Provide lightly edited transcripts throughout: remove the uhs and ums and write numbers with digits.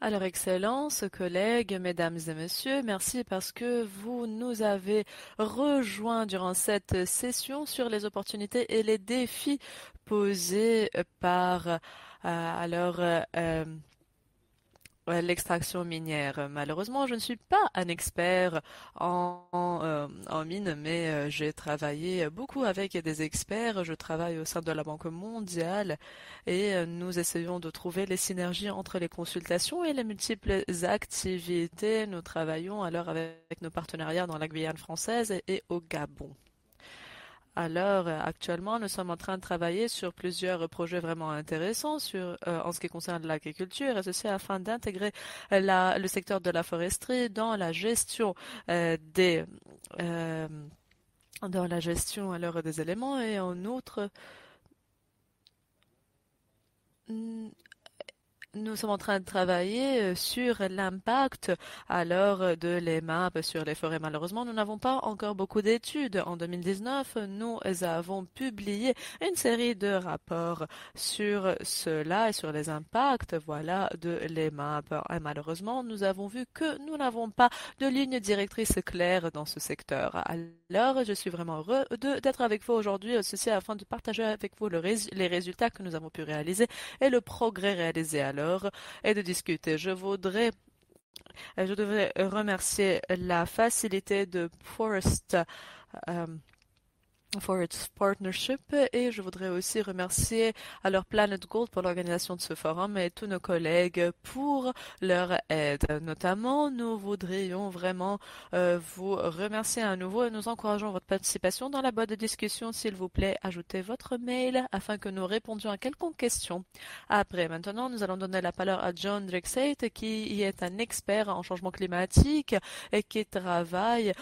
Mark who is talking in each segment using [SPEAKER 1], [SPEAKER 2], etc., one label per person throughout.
[SPEAKER 1] Alors, Excellences, collègues, mesdames et messieurs, merci parce que vous nous avez rejoints durant cette session sur les opportunités et les défis posés par alors l'extraction minière. Malheureusement, je ne suis pas un expert en mine, mais j'ai travaillé beaucoup avec des experts. Je travaille au sein de la Banque mondiale et nous essayons de trouver les synergies entre les consultations et les multiples activités. Nous travaillons alors avec nos partenariats dans la Guyane française et au Gabon. Alors, actuellement, nous sommes en train de travailler sur plusieurs projets vraiment intéressants en ce qui concerne l'agriculture, et ceci afin d'intégrer le secteur de la foresterie dans la gestion des euh, dans la gestion alors des éléments et en outre, nous sommes en train de travailler sur l'impact alors de l'EMAP sur les forêts. Malheureusement, nous n'avons pas encore beaucoup d'études. En 2019, nous avons publié une série de rapports sur cela et sur les impacts, voilà, de l'EMAP. Et malheureusement, nous avons vu que nous n'avons pas de ligne directrice claire dans ce secteur. Alors, je suis vraiment heureux d'être avec vous aujourd'hui, ceci afin de partager avec vous les résultats que nous avons pu réaliser et le progrès réalisé alors et de discuter. Je devrais remercier la facilité de euh, Forest Partnership et je voudrais aussi remercier alors Planet Gold pour l'organisation de ce forum et tous nos collègues pour leur aide. Notamment, nous voudrions vraiment vous remercier à nouveau et nous encourageons votre participation dans la boîte de discussion. S'il vous plaît, ajoutez votre mail afin que nous répondions à quelconque question. Après, maintenant, nous allons donner la parole à John Drexate qui est un expert en changement climatique et qui travaille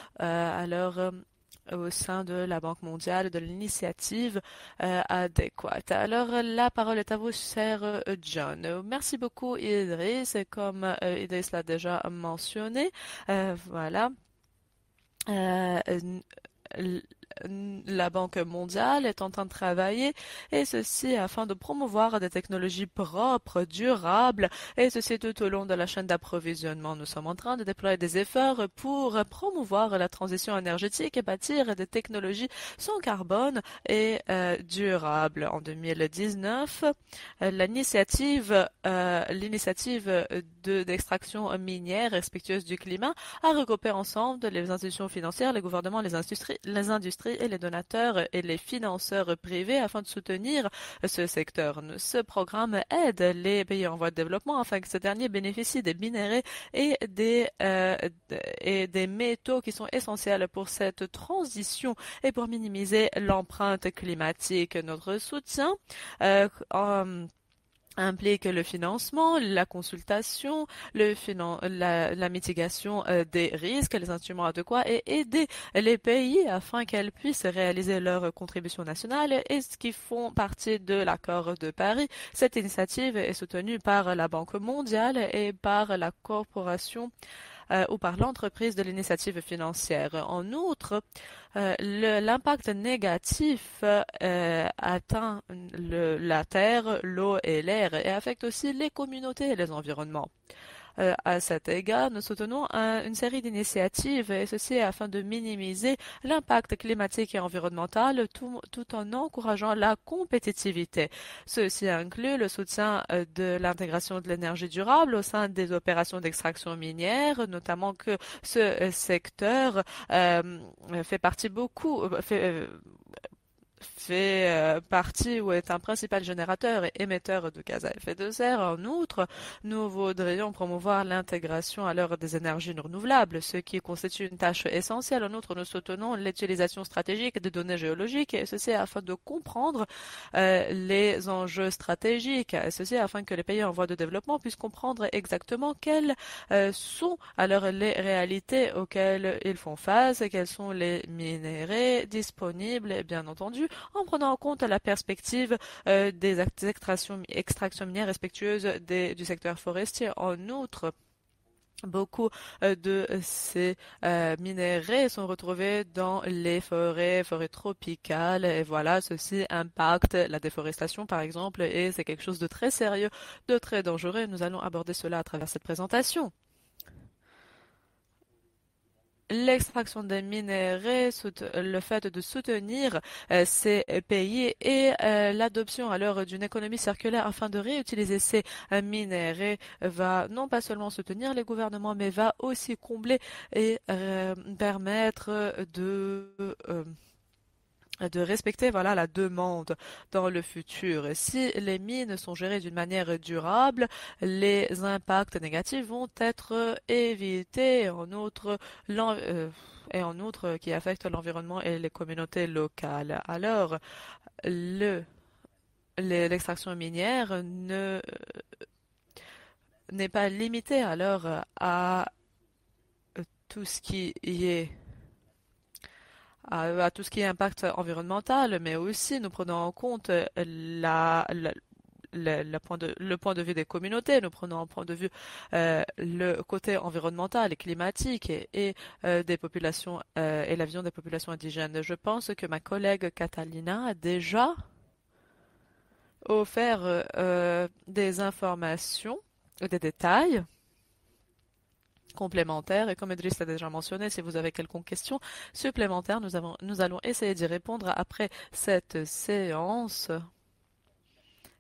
[SPEAKER 1] au sein de la Banque mondiale, de l'initiative adéquate. Alors, la parole est à vous, cher John. Merci beaucoup, Idriss. Et comme Idriss l'a déjà mentionné, voilà. Euh, l- la Banque mondiale est en train de travailler, et ceci afin de promouvoir des technologies propres, durables, et ceci tout au long de la chaîne d'approvisionnement. Nous sommes en train de déployer des efforts pour promouvoir la transition énergétique et bâtir des technologies sans carbone et durables. En 2019, l'initiative d'extraction minière respectueuse du climat a regroupé ensemble les institutions financières, les gouvernements, les industries et les donateurs et les financeurs privés afin de soutenir ce secteur. Ce programme aide les pays en voie de développement afin que ces derniers bénéficient des minéraux et des métaux qui sont essentiels pour cette transition et pour minimiser l'empreinte climatique. Notre soutien implique le financement, la consultation, la mitigation des risques, les instruments adéquats et aider les pays afin qu'elles puissent réaliser leurs contributions nationales et ce qui font partie de l'accord de Paris. Cette initiative est soutenue par la Banque mondiale et par la corporation ou par l'entreprise de l'initiative financière. En outre, l'impact négatif atteint la terre, l'eau et l'air et affecte aussi les communautés et les environnements. À cet égard, nous soutenons une série d'initiatives, et ceci afin de minimiser l'impact climatique et environnemental tout en encourageant la compétitivité. Ceci inclut le soutien de l'intégration de l'énergie durable au sein des opérations d'extraction minière, notamment que ce secteur fait partie fait partie ou est un principal générateur et émetteur de gaz à effet de serre. En outre, nous voudrions promouvoir l'intégration à l'heure des énergies renouvelables, ce qui constitue une tâche essentielle. En outre, nous soutenons l'utilisation stratégique des données géologiques, et ceci afin de comprendre les enjeux stratégiques, et ceci afin que les pays en voie de développement puissent comprendre exactement quelles sont alors les réalités auxquelles ils font face, et quels sont les minéraux disponibles, et bien entendu, en prenant en compte la perspective des extractions minières respectueuses du secteur forestier. En outre, Beaucoup de ces minéraux sont retrouvés dans les forêts tropicales, et voilà, ceci impacte la déforestation par exemple, et c'est quelque chose de très sérieux, de très dangereux. Nous allons aborder cela à travers cette présentation. L'extraction des minéraux, le fait de soutenir ces pays et l'adoption alors d'une économie circulaire afin de réutiliser ces minéraux va non pas seulement soutenir les gouvernements, mais va aussi combler et permettre de respecter voilà la demande dans le futur. Si les mines sont gérées d'une manière durable, les impacts négatifs vont être évités. Et en outre qui affectent l'environnement et les communautés locales. Alors, le l'extraction minière ne n'est pas limitée alors à tout ce qui y est à tout ce qui est impact environnemental, mais aussi nous prenons en compte le point de vue des communautés, nous prenons en point de vue le côté environnemental et climatique et des populations et la vision des populations indigènes. Je pense que ma collègue Catalina a déjà offert des informations, des détails complémentaires. Et comme Idriss l'a déjà mentionné, si vous avez quelconque question supplémentaire, nous allons essayer d'y répondre après cette séance.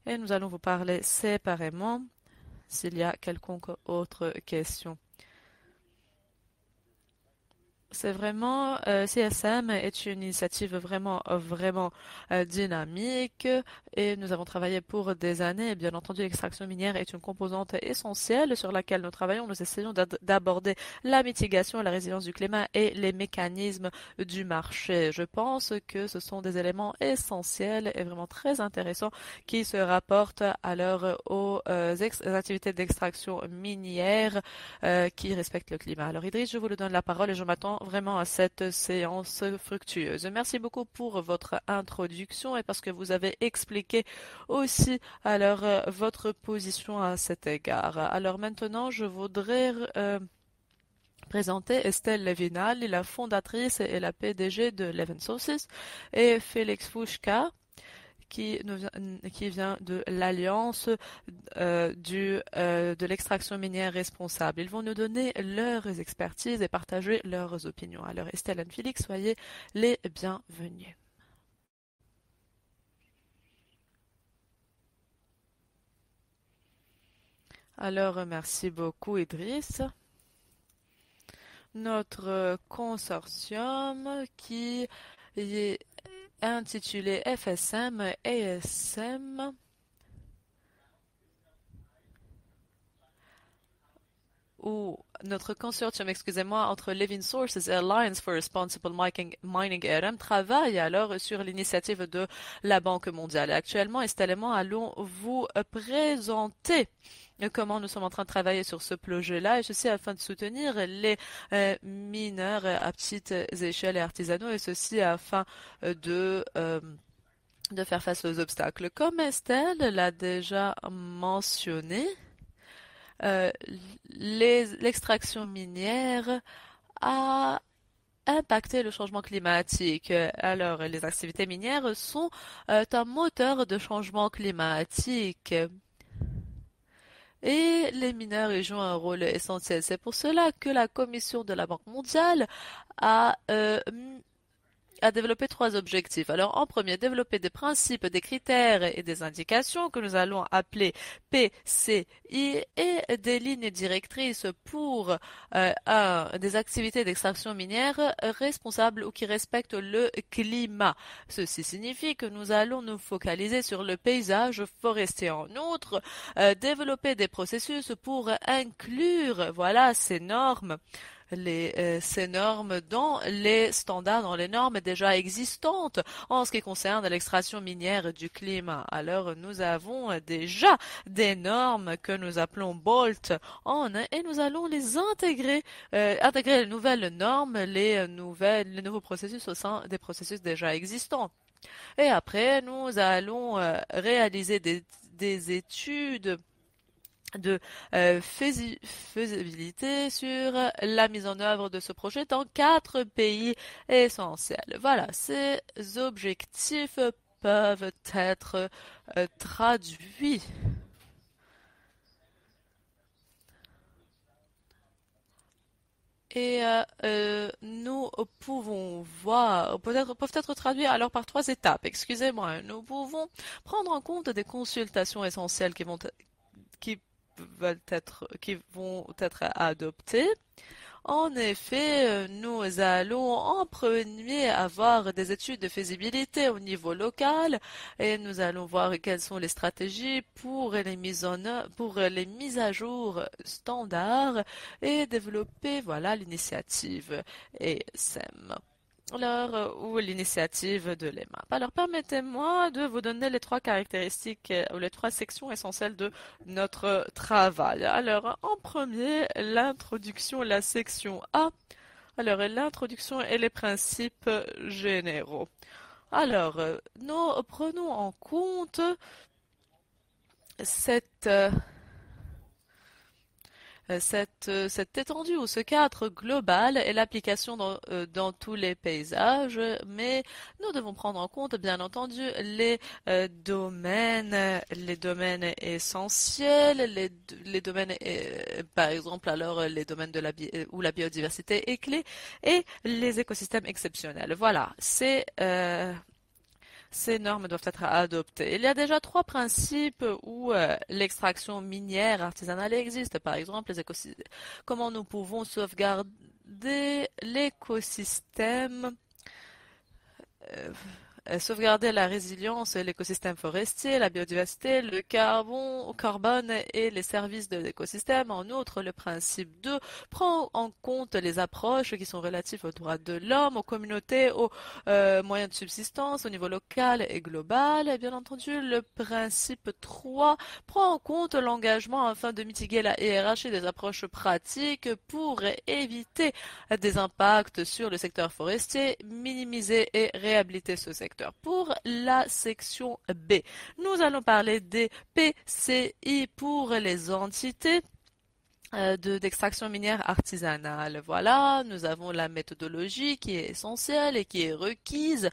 [SPEAKER 1] Et nous allons vous parler séparément s'il y a quelconque autre question. C'est vraiment, CSM est une initiative vraiment dynamique et nous avons travaillé pour des années. Et bien entendu, l'extraction minière est une composante essentielle sur laquelle nous travaillons. Nous essayons d'aborder la mitigation, la résilience du climat et les mécanismes du marché. Je pense que ce sont des éléments essentiels et vraiment très intéressants qui se rapportent alors aux activités d'extraction minière qui respectent le climat. Alors Idriss, je vous donne la parole et je m'attends vraiment à cette séance fructueuse. Merci beaucoup pour votre introduction et parce que vous avez expliqué aussi alors votre position à cet égard. Alors maintenant, je voudrais présenter Estelle Levinal, la fondatrice et la PDG de Leven Sources, et Félix Fouchka, qui vient de l'Alliance de l'extraction minière responsable. Ils vont nous donner leurs expertises et partager leurs opinions. Alors Estelle et Félix, soyez les bienvenus. Alors merci beaucoup Idriss. Notre consortium qui est intitulé FSM ASM ou notre consortium, excusez-moi, entre Living Sources et Alliance for Responsible Mining RM travaille alors sur l'initiative de la Banque mondiale. Actuellement, Estelle et moi allons vous présenter comment nous sommes en train de travailler sur ce projet-là, et ceci afin de soutenir les mineurs à petites échelles et artisanaux, et ceci afin de faire face aux obstacles. Comme Estelle l'a déjà mentionné, euh, l'extraction minière a impacté le changement climatique. Alors, les activités minières sont un moteur de changement climatique. Et les mineurs y jouent un rôle essentiel. C'est pour cela que la Commission de la Banque mondiale a à développer trois objectifs. Alors, en premier, développer des principes, des critères et des indications que nous allons appeler PCI et des lignes directrices pour des activités d'extraction minière responsables ou qui respectent le climat. Ceci signifie que nous allons nous focaliser sur le paysage forestier. En outre, développer des processus pour inclure, voilà, ces normes ces normes dans les standards, dans les normes déjà existantes en ce qui concerne l'extraction minière du climat. Alors, nous avons déjà des normes que nous appelons BOLT et nous allons les intégrer les nouvelles normes, les nouveaux processus au sein des processus déjà existants. Et après, nous allons réaliser des études de faisabilité sur la mise en œuvre de ce projet dans 4 pays essentiels. Voilà, ces objectifs peuvent être traduits. Et nous pouvons voir, peuvent être traduits alors par 3 étapes. Excusez-moi, nous pouvons prendre en compte des consultations essentielles qui qui vont être adoptées. En effet, nous allons en premier avoir des études de faisabilité au niveau local et nous allons voir quelles sont les stratégies pour pour les mises à jour standards et développer, voilà, l'initiative ESEM. Alors, ou l'initiative de l'EMAP. Alors, permettez-moi de vous donner les 3 caractéristiques ou les 3 sections essentielles de notre travail. Alors, en premier, l'introduction, la section A. Alors, l'introduction et les principes généraux. Alors, nous prenons en compte cette cette étendue ou ce cadre global et l'application dans tous les paysages, mais nous devons prendre en compte, bien entendu, les domaines essentiels, les domaines, par exemple, alors les domaines où la biodiversité est clé et les écosystèmes exceptionnels. Voilà, ces normes doivent être adoptées. Il y a déjà 3 principes où l'extraction minière artisanale existe. Par exemple, comment nous pouvons sauvegarder l'écosystème euh, sauvegarder la résilience et l'écosystème forestier, la biodiversité, le carbone et les services de l'écosystème. En outre, le principe 2 prend en compte les approches qui sont relatives aux droits de l'homme, aux communautés, aux moyens de subsistance au niveau local et global. Et bien entendu, le principe 3 prend en compte l'engagement afin de mitiguer la hiérarchie des approches pratiques pour éviter des impacts sur le secteur forestier, minimiser et réhabiliter ce secteur. Pour la section B, nous allons parler des PCI pour les entités d'extraction minière artisanale. Voilà, nous avons la méthodologie qui est essentielle et qui est requise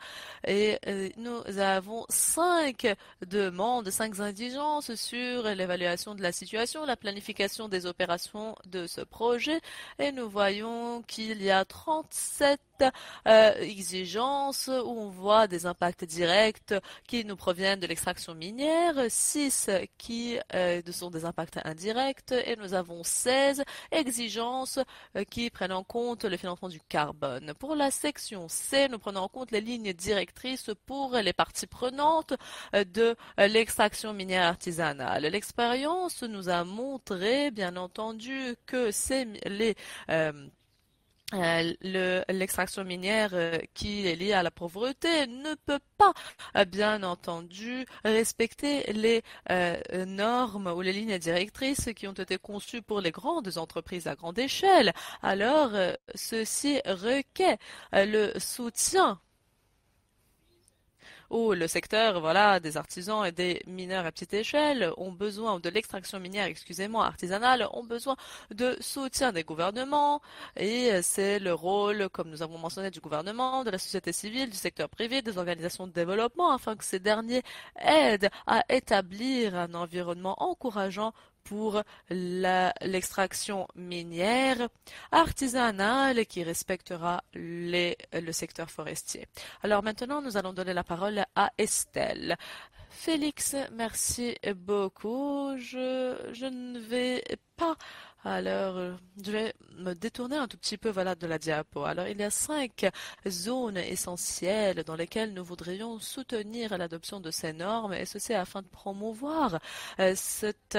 [SPEAKER 1] et nous avons 5 demandes, 5 exigences sur l'évaluation de la situation, la planification des opérations de ce projet et nous voyons qu'il y a 37 exigences où on voit des impacts directs qui nous proviennent de l'extraction minière, 6 qui sont des impacts indirects et nous avons 16 exigences qui prennent en compte le financement du carbone. Pour la section C, nous prenons en compte les lignes directrices pour les parties prenantes de l'extraction minière artisanale. L'expérience nous a montré, bien entendu, que l'extraction minière qui est liée à la pauvreté ne peut pas, bien entendu, respecter les normes ou les lignes directrices qui ont été conçues pour les grandes entreprises à grande échelle. Alors, ceci requiert le soutien où le secteur, voilà, des artisans et des mineurs à petite échelle ont besoin de l'extraction minière, excusez-moi, artisanale, ont besoin de soutien des gouvernements et c'est le rôle, comme nous avons mentionné, du gouvernement, de la société civile, du secteur privé, des organisations de développement afin que ces derniers aident à établir un environnement encourageant pour l'extraction minière artisanale qui respectera le secteur forestier. Alors maintenant, nous allons donner la parole à Estelle. Félix, merci beaucoup. Je ne vais pas. Alors, je vais me détourner un tout petit peu, voilà, de la diapo. Alors, il y a 5 zones essentielles dans lesquelles nous voudrions soutenir l'adoption de ces normes, et ceci afin de promouvoir cette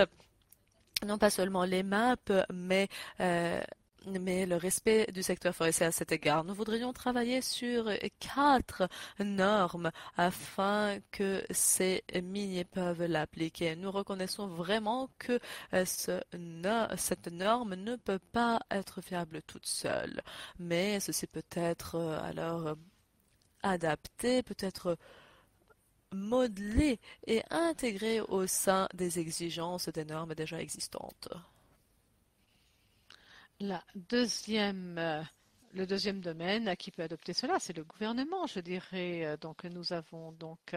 [SPEAKER 1] non pas seulement les maps, euh, mais le respect du secteur forestier à cet égard. Nous voudrions travailler sur 4 normes afin que ces miniers peuvent l'appliquer. Nous reconnaissons vraiment que cette norme ne peut pas être fiable toute seule, mais ceci peut être alors adapté, peut être modeler et intégrer au sein des exigences des normes déjà existantes.
[SPEAKER 2] La deuxième, le deuxième domaine qui peut adopter cela, c'est le gouvernement, je dirais. Donc, nous avons donc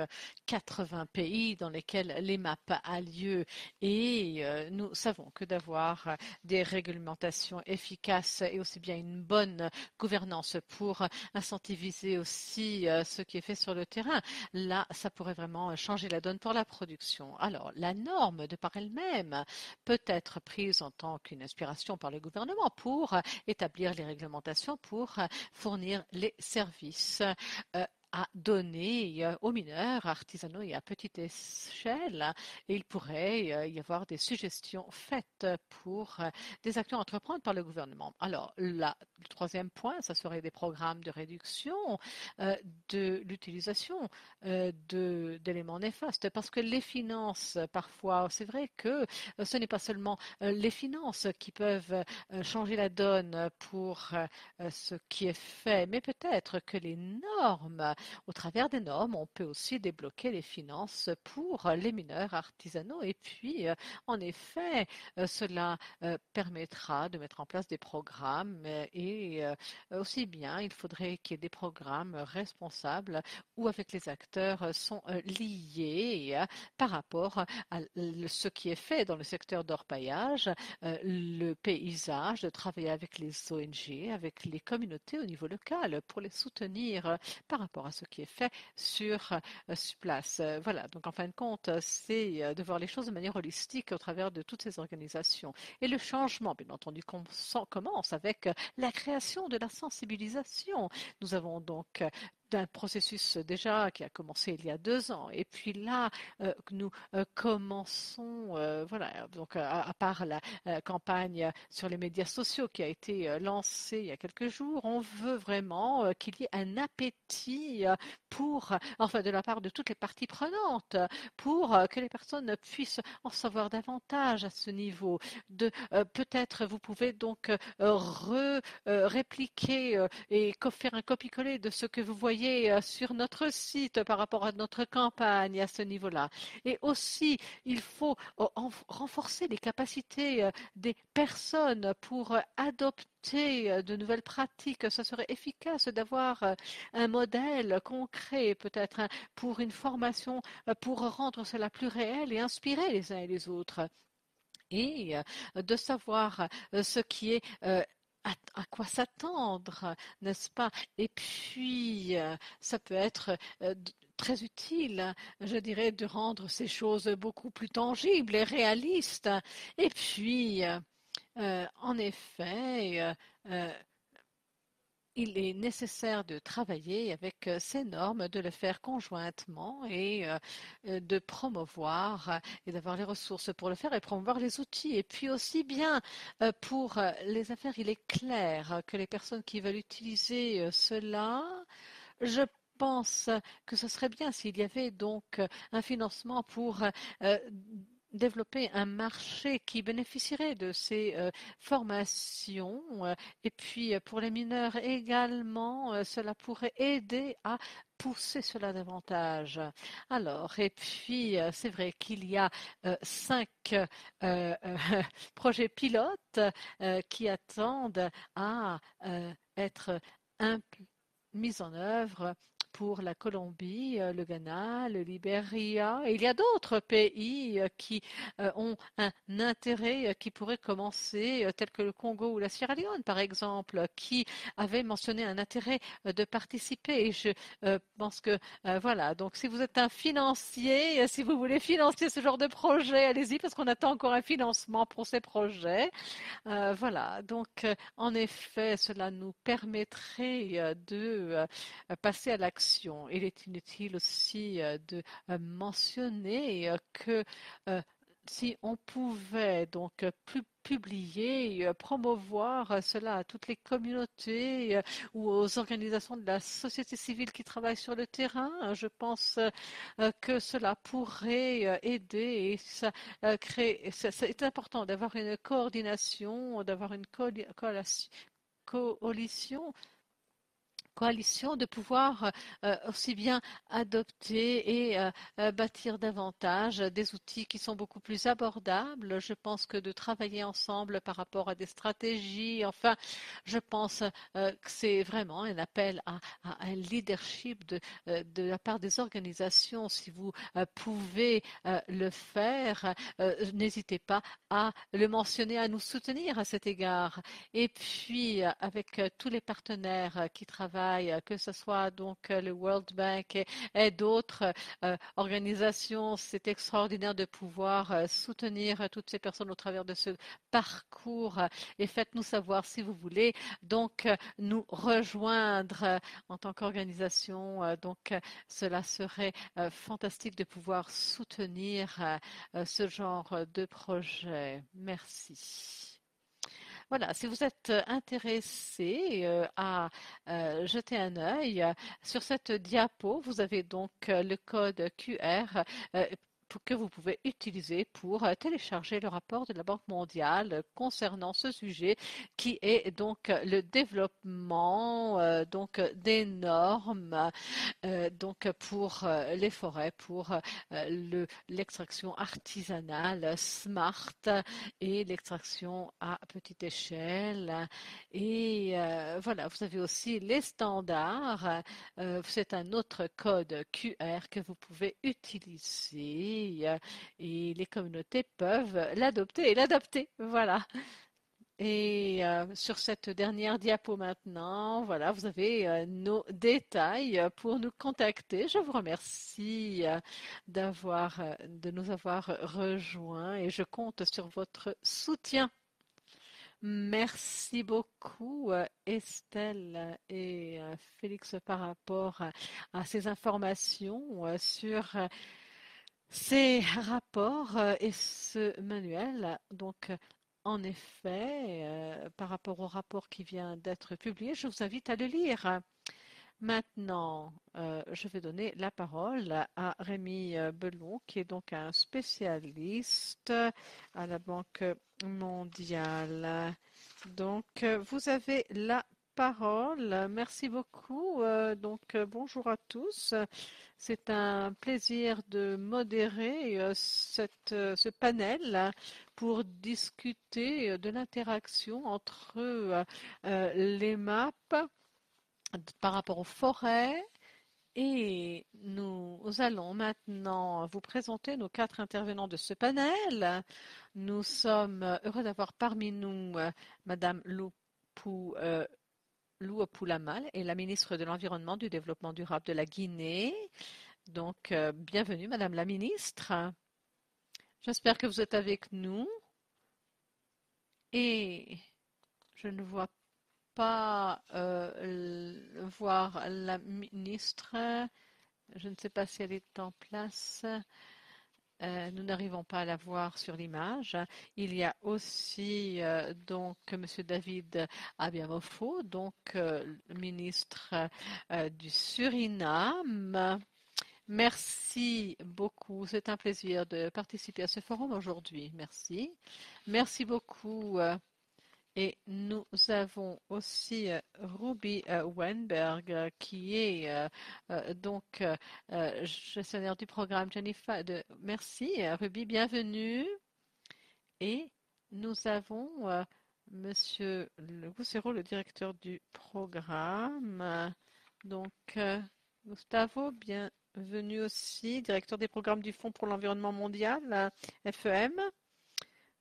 [SPEAKER 2] 80 pays dans lesquels l'EMAP a lieu et nous savons que d'avoir des réglementations efficaces et aussi bien une bonne gouvernance pour incentiviser aussi ce qui est fait sur le terrain, là, ça pourrait vraiment changer la donne pour la production. Alors, la norme de par elle-même peut être prise en tant qu'une inspiration par le gouvernement pour établir les réglementations pour fournir les services à donner aux mineurs artisanaux et à petite échelle. Et il pourrait y avoir des suggestions faites pour des actions à entreprendre par le gouvernement. Alors, là, le troisième point, ça serait des programmes de réduction de l'utilisation d'éléments néfastes. Parce que les finances, parfois, c'est vrai que ce n'est pas seulement les finances qui peuvent changer la donne pour ce qui est fait, mais peut-être que les normes, au travers des normes, on peut aussi débloquer les finances pour les mineurs artisanaux. Et puis, en effet, cela permettra de mettre en place des programmes et aussi bien, il faudrait qu'il y ait des programmes responsables où avec les acteurs sont liés par rapport à ce qui est fait dans le secteur d'orpaillage, le paysage, de travailler avec les ONG, avec les communautés au niveau local pour les soutenir par rapport à ce qui est fait sur place. Voilà, donc en fin de compte, c'est de voir les choses de manière holistique au travers de toutes ces organisations. Et le changement, bien entendu, commence avec la création de la sensibilisation. Nous avons donc d'un processus déjà qui a commencé il y a 2 ans. Et puis là, nous commençons, voilà, donc à part la campagne sur les médias sociaux qui a été lancée il y a quelques jours, on veut vraiment qu'il y ait un appétit pour, enfin de la part de toutes les parties prenantes, pour que les personnes puissent en savoir davantage à ce niveau. Peut-être vous pouvez donc répliquer et faire un copier-coller de ce que vous voyez sur notre site par rapport à notre campagne à ce niveau-là. Et aussi, il faut renforcer les capacités des personnes pour adopter de nouvelles pratiques. Ce serait efficace d'avoir un modèle concret, peut-être pour une formation, pour rendre cela plus réel et inspirer les uns et les autres. Et de savoir ce qui est à quoi s'attendre, n'est-ce pas? Et puis, ça peut être très utile, je dirais, de rendre ces choses beaucoup plus tangibles et réalistes. Et puis, en effet, il est nécessaire de travailler avec ces normes, de le faire conjointement et de promouvoir et d'avoir les ressources pour le faire et promouvoir les outils. Et puis aussi bien pour les affaires, il est clair que les personnes qui veulent utiliser cela, je pense que ce serait bien s'il y avait donc un financement pour développer un marché qui bénéficierait de ces formations. Et puis pour les mineurs également, cela pourrait aider à pousser cela davantage. Alors, et puis c'est vrai qu'il y a 5 projets pilotes qui attendent à être mis en œuvre pour la Colombie, le Ghana, le Libéria. Et il y a d'autres pays qui ont un intérêt qui pourrait commencer, tels que le Congo ou la Sierra Leone, par exemple, qui avaient mentionné un intérêt de participer. Et je pense que, voilà, donc si vous êtes un financier, si vous voulez financer ce genre de projet, allez-y, parce qu'on attend encore un financement pour ces projets. Voilà, donc en effet, cela nous permettrait de passer à l'action. Il est inutile aussi de mentionner que si on pouvait donc publier, promouvoir cela à toutes les communautés ou aux organisations de la société civile qui travaillent sur le terrain, je pense que cela pourrait aider et ça crée. C'est important d'avoir une coordination, d'avoir une coalition coalition de pouvoir aussi bien adopter et bâtir davantage des outils qui sont beaucoup plus abordables. Je pense que de travailler ensemble par rapport à des stratégies, enfin, je pense que c'est vraiment un appel à un leadership de la part des organisations. Si vous pouvez le faire, n'hésitez pas à le mentionner, à nous soutenir à cet égard. Et puis, avec tous les partenaires qui travaillent, que ce soit donc le World Bank et d'autres organisations, c'est extraordinaire de pouvoir soutenir toutes ces personnes au travers de ce parcours. Et faites-nous savoir si vous voulez donc nous rejoindre en tant qu'organisation. Donc, cela serait fantastique de pouvoir soutenir ce genre de projet. Merci. Voilà, si vous êtes intéressé à jeter un œil sur cette diapo, vous avez donc le code QR que vous pouvez utiliser pour télécharger le rapport de la Banque mondiale concernant ce sujet qui est donc le développement donc des normes donc pour les forêts, pour l'extraction artisanale smart et l'extraction à petite échelle. Et voilà, vous avez aussi les standards. C'est un autre code QR que vous pouvez utiliser et les communautés peuvent l'adopter et l'adapter. Voilà. Et sur cette dernière diapo maintenant, voilà, vous avez nos détails pour nous contacter. Je vous remercie de nous avoir rejoints et je compte sur votre soutien. Merci beaucoup Estelle et Félix par rapport à ces informations sur ces rapports et ce manuel. Donc, en effet, par rapport au rapport qui vient d'être publié, je vous invite à le lire. Maintenant, je vais donner la parole à Rémi Belon, qui est donc un spécialiste à la Banque mondiale. Donc, vous avez la parole. Merci beaucoup. Bonjour à tous. C'est un plaisir de modérer ce panel pour discuter de l'interaction entre les maps par rapport aux forêts. Et nous allons maintenant vous présenter nos 4 intervenants de ce panel. Nous sommes heureux d'avoir parmi nous Madame Louapoulamal est la ministre de l'Environnement, du Développement durable de la Guinée. Donc, bienvenue Madame la ministre. J'espère que vous êtes avec nous. Et je ne vois pas voir la ministre. Je ne sais pas si elle est en place. Nous n'arrivons pas à la voir sur l'image. Il y a aussi donc Monsieur David Abiamofo, donc ministre du Suriname. Merci beaucoup. C'est un plaisir de participer à ce forum aujourd'hui. Merci. Merci beaucoup. Et nous avons aussi Ruby Weinberg qui est donc gestionnaire du programme Jennifer. Merci Ruby, bienvenue. Et nous avons Monsieur Goussero, le directeur du programme. Donc Gustavo, bienvenue aussi, directeur des programmes du Fonds pour l'environnement mondial, FEM.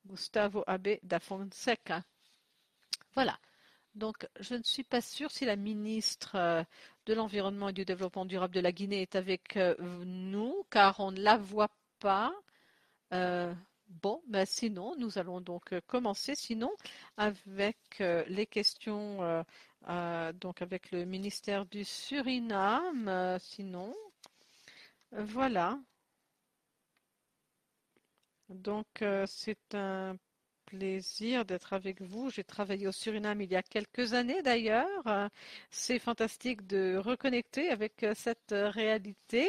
[SPEAKER 2] Gustavo Abe da Fonseca. Voilà. Donc, je ne suis pas sûre si la ministre de l'Environnement et du Développement durable de la Guinée est avec nous, car on ne la voit pas. Bon, ben sinon, nous allons donc commencer, sinon, avec les questions, donc avec le ministère du Suriname, sinon, voilà. Donc, c'est un plaisir d'être avec vous. J'ai travaillé au Suriname il y a quelques années d'ailleurs. C'est fantastique de reconnecter avec cette réalité.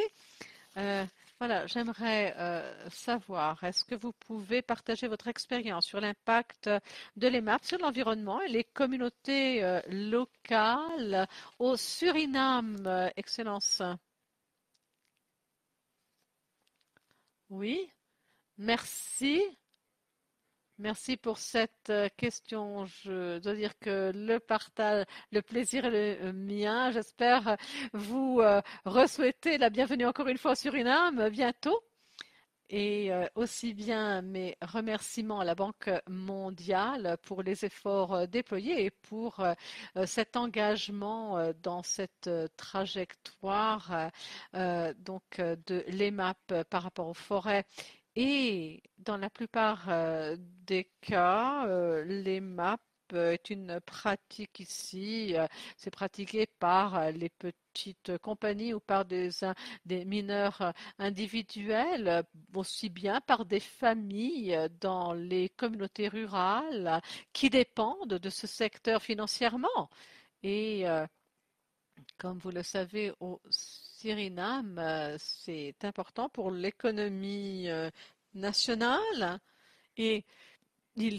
[SPEAKER 2] Voilà, j'aimerais savoir, est-ce que vous pouvez partager votre expérience sur l'impact de l'EMAP sur l'environnement et les communautés locales au Suriname, Excellence? Oui, merci. Merci pour cette question. Je dois dire que le partage, le plaisir est le mien. J'espère vous re-souhaiter la bienvenue encore une fois au Suriname bientôt. Et aussi bien mes remerciements à la Banque mondiale pour les efforts déployés et pour cet engagement dans cette trajectoire de l'EMAP par rapport aux forêts. Et dans la plupart des cas, l'EMAP est une pratique ici, c'est pratiqué par les petites compagnies ou par des mineurs individuels, aussi bien par des familles dans les communautés rurales qui dépendent de ce secteur financièrement. Et comme vous le savez, au Suriname, c'est important pour l'économie nationale et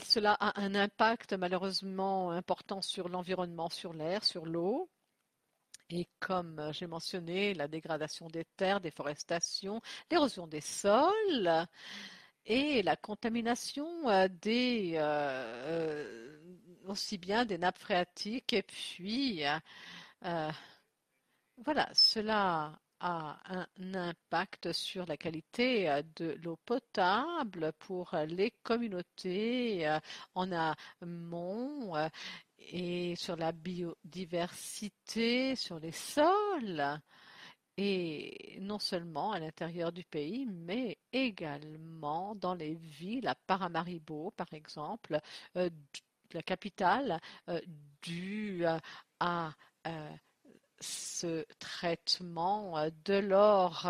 [SPEAKER 2] cela a un impact malheureusement important sur l'environnement, sur l'air, sur l'eau. Et comme j'ai mentionné, la dégradation des terres, déforestation, l'érosion des sols et la contamination aussi bien des nappes phréatiques et puis euh, voilà, cela a un impact sur la qualité de l'eau potable pour les communautés en amont et sur la biodiversité, sur les sols, et non seulement à l'intérieur du pays, mais également dans les villes, à Paramaribo, par exemple, euh, la capitale, due à ce traitement de l'or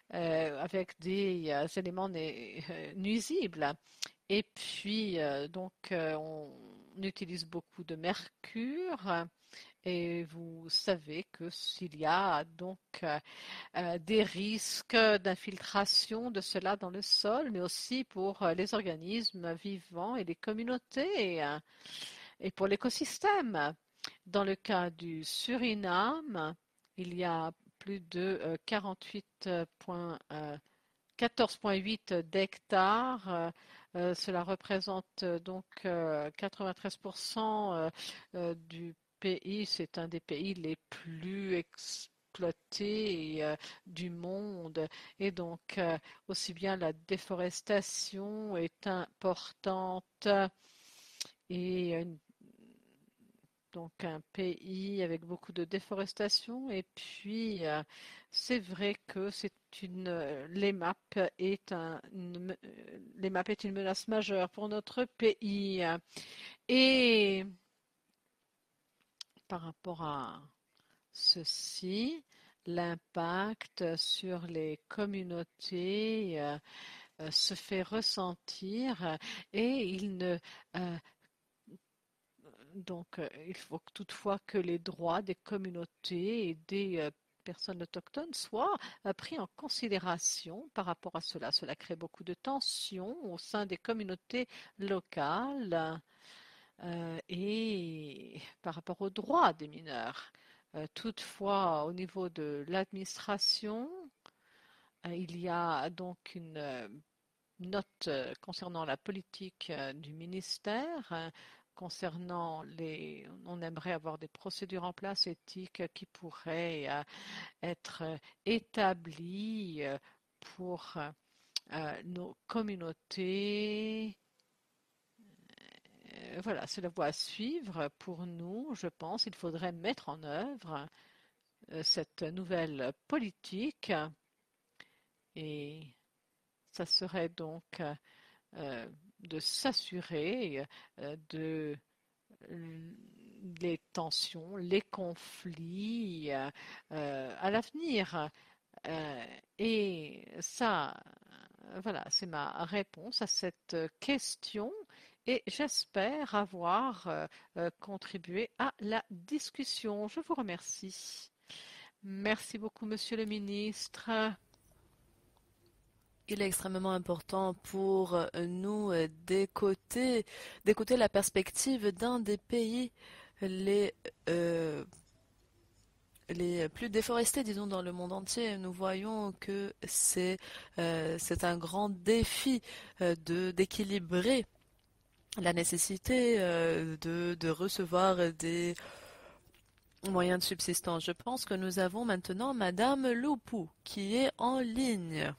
[SPEAKER 2] avec des éléments nuisibles. Et puis, on utilise beaucoup de mercure. Et vous savez que s'il y a donc des risques d'infiltration de cela dans le sol, mais aussi pour les organismes vivants et les communautés et pour l'écosystème. Dans le cas du Suriname, il y a plus de 14,8 d'hectares. Cela représente donc 93% du pays. C'est un des pays les plus exploités du monde. Et donc, aussi bien la déforestation est importante et donc un pays avec beaucoup de déforestation. Et puis, c'est vrai que l'EMAP l'EMAP est une menace majeure pour notre pays. Et par rapport à ceci, l'impact sur les communautés se fait ressentir et euh, il faut toutefois que les droits des communautés et des personnes autochtones soient pris en considération par rapport à cela. Cela crée beaucoup de tensions au sein des communautés locales et par rapport aux droits des mineurs. Toutefois, au niveau de l'administration, il y a donc une note concernant la politique du ministère, concernant on aimerait avoir des procédures en place éthiques qui pourraient être établies pour nos communautés. Voilà, c'est la voie à suivre pour nous, je pense. Il faudrait mettre en œuvre cette nouvelle politique et ça serait donc de s'assurer de les tensions, les conflits à l'avenir. Et ça, voilà, c'est ma réponse à cette question et j'espère avoir contribué à la discussion. Je vous remercie. Merci beaucoup, Monsieur le Ministre.
[SPEAKER 1] Il est extrêmement important pour nous d'écouter la perspective d'un des pays les, euh, les plus déforestés, disons, dans le monde entier. Nous voyons que c'est un grand défi d'équilibrer la nécessité de recevoir des moyens de subsistance. Je pense que nous avons maintenant Madame Loupou qui est en ligne.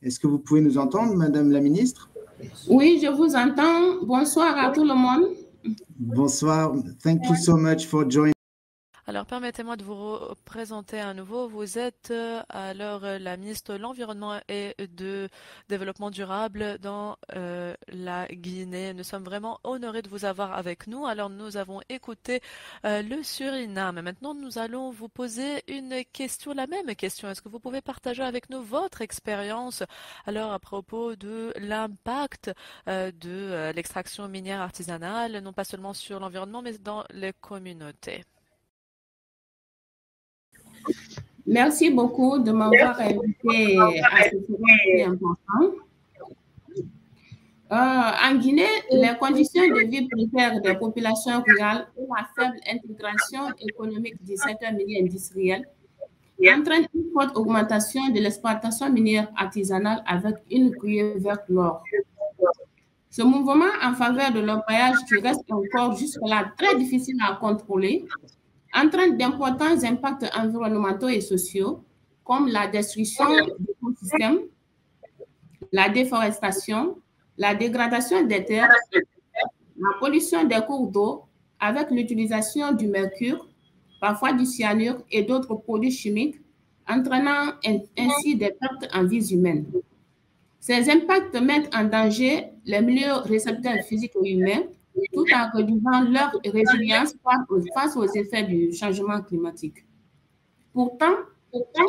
[SPEAKER 3] Est-ce que vous pouvez nous entendre, Madame la ministre?
[SPEAKER 4] Oui, je vous entends. Bonsoir à tout le monde.
[SPEAKER 3] Bonsoir. Thank you so much for joining.
[SPEAKER 1] Alors, permettez-moi de vous présenter à nouveau. Vous êtes alors la ministre de l'Environnement et de Développement durable dans la Guinée. Nous sommes vraiment honorés de vous avoir avec nous. Alors, nous avons écouté le Suriname. Maintenant, nous allons vous poser une question, la même question. Est-ce que vous pouvez partager avec nous votre expérience alors à propos de l'impact de l'extraction minière artisanale, non pas seulement sur l'environnement, mais dans les communautés?
[SPEAKER 4] Merci beaucoup de m'avoir invité à ce forum très important. En Guinée, les conditions de vie précaires des populations rurales et la faible intégration économique du secteur minier industriel entraînent une forte augmentation de l'exploitation minière artisanale avec une courrier vers l'or. Ce mouvement en faveur de l'orpaillage qui reste encore jusque-là très difficile à contrôler entraîne d'importants impacts environnementaux et sociaux comme la destruction des écosystèmes, la déforestation, la dégradation des terres, la pollution des cours d'eau avec l'utilisation du mercure, parfois du cyanure et d'autres produits chimiques, entraînant ainsi des pertes en vies humaines. Ces impacts mettent en danger les milieux récepteurs physiques et humains tout en réduisant leur résilience face aux effets du changement climatique. Pourtant,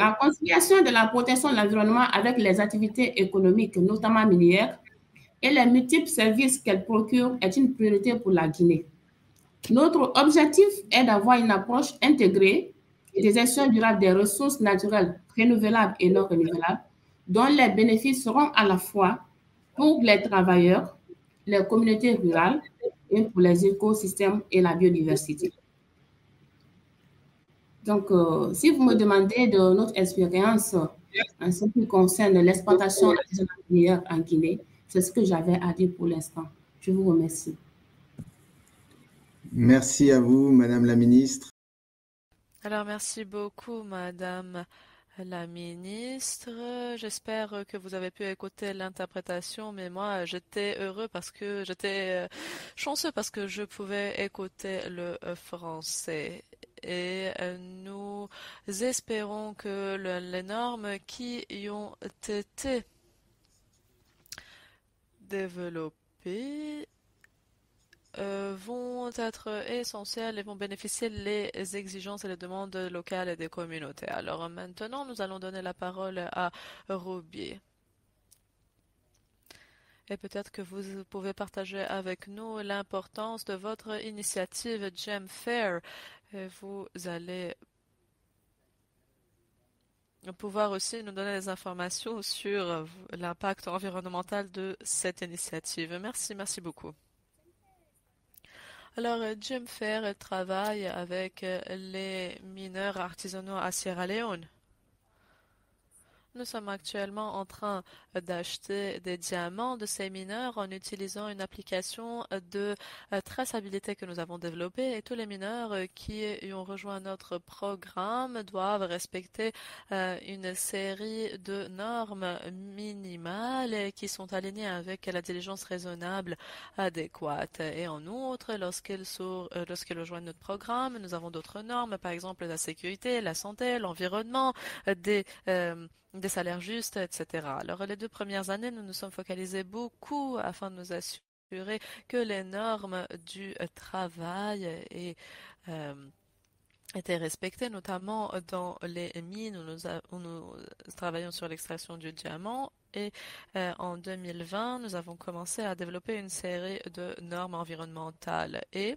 [SPEAKER 4] la conciliation de la protection de l'environnement avec les activités économiques, notamment minières, et les multiples services qu'elle procure est une priorité pour la Guinée. Notre objectif est d'avoir une approche intégrée de gestion durable des ressources naturelles renouvelables et non renouvelables, dont les bénéfices seront à la fois pour les travailleurs, les communautés rurales et pour les écosystèmes et la biodiversité. Donc, si vous me demandez de notre expérience en ce qui concerne l'exploitation artisanale minière en Guinée, c'est ce que j'avais à dire pour l'instant. Je vous remercie.
[SPEAKER 3] Merci à vous, Madame la ministre.
[SPEAKER 1] Alors, merci beaucoup, Madame la ministre. J'espère que vous avez pu écouter l'interprétation, mais moi, j'étais heureux parce que j'étais chanceux parce que je pouvais écouter le français. Et nous espérons que les normes qui y ont été développées vont être essentielles et vont bénéficier les exigences et les demandes locales et des communautés. Alors maintenant, nous allons donner la parole à Roubier. Et peut-être que vous pouvez partager avec nous l'importance de votre initiative GEM Fair. Et vous allez pouvoir aussi nous donner des informations sur l'impact environnemental de cette initiative. Merci beaucoup. Alors, GEM Fair travaille avec les mineurs artisanaux à Sierra Leone. Nous sommes actuellement en train d'acheter des diamants de ces mineurs en utilisant une application de traçabilité que nous avons développée et tous les mineurs qui ont rejoint notre programme doivent respecter une série de normes minimales qui sont alignées avec la diligence raisonnable adéquate. Et en outre, lorsqu'ils rejoignent notre programme, nous avons d'autres normes, par exemple la sécurité, la santé, l'environnement, des salaires justes, etc. Alors, les 2 premières années, nous nous sommes focalisés beaucoup afin de nous assurer que les normes du travail étaient respectées, notamment dans les mines où nous travaillons sur l'extraction du diamant. Et en 2020, nous avons commencé à développer une série de normes environnementales. Et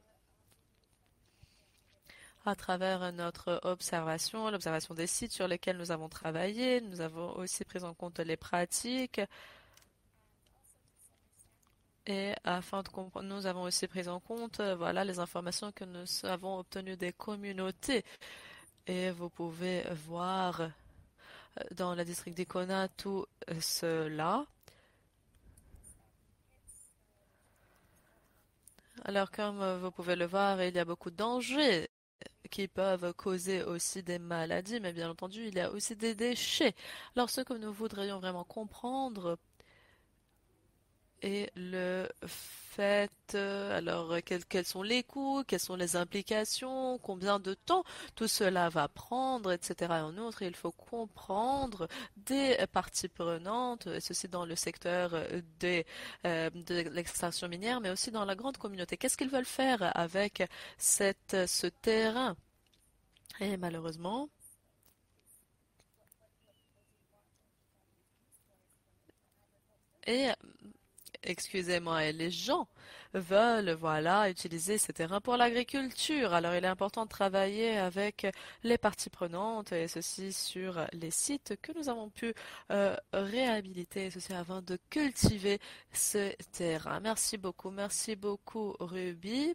[SPEAKER 1] à travers notre observation, l'observation des sites sur lesquels nous avons travaillé. Nous avons aussi pris en compte les pratiques et afin de comprendre, nous avons aussi pris en compte, voilà, les informations que nous avons obtenues des communautés. Et vous pouvez voir dans le district d'Icona tout cela. Alors, comme vous pouvez le voir, il y a beaucoup de dangers qui peuvent causer aussi des maladies, mais bien entendu, il y a aussi des déchets. Alors, ce que nous voudrions vraiment comprendre est le fait, alors, quels sont les coûts, quelles sont les implications, combien de temps tout cela va prendre, etc. En outre, il faut comprendre des parties prenantes, et ceci dans le secteur de l'extraction minière, mais aussi dans la grande communauté. Qu'est-ce qu'ils veulent faire avec ce terrain? Et malheureusement, et excusez-moi, et les gens veulent, voilà, utiliser ces terrains pour l'agriculture. Alors, il est important de travailler avec les parties prenantes, et ceci sur les sites que nous avons pu réhabiliter, et ceci afin de cultiver ce terrain. Merci beaucoup, Ruby.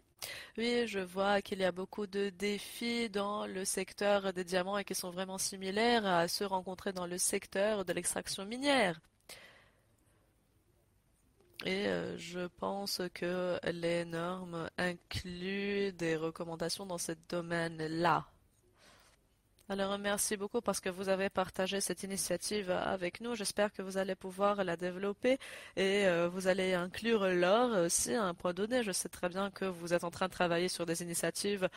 [SPEAKER 1] Oui, je vois qu'il y a beaucoup de défis dans le secteur des diamants et qui sont vraiment similaires à ceux rencontrés dans le secteur de l'extraction minière. Et je pense que les normes incluent des recommandations dans ce domaine-là. Alors, merci beaucoup parce que vous avez partagé cette initiative avec nous. J'espère que vous allez pouvoir la développer et vous allez inclure l'or aussi à un point donné. Je sais très bien que vous êtes en train de travailler sur des initiatives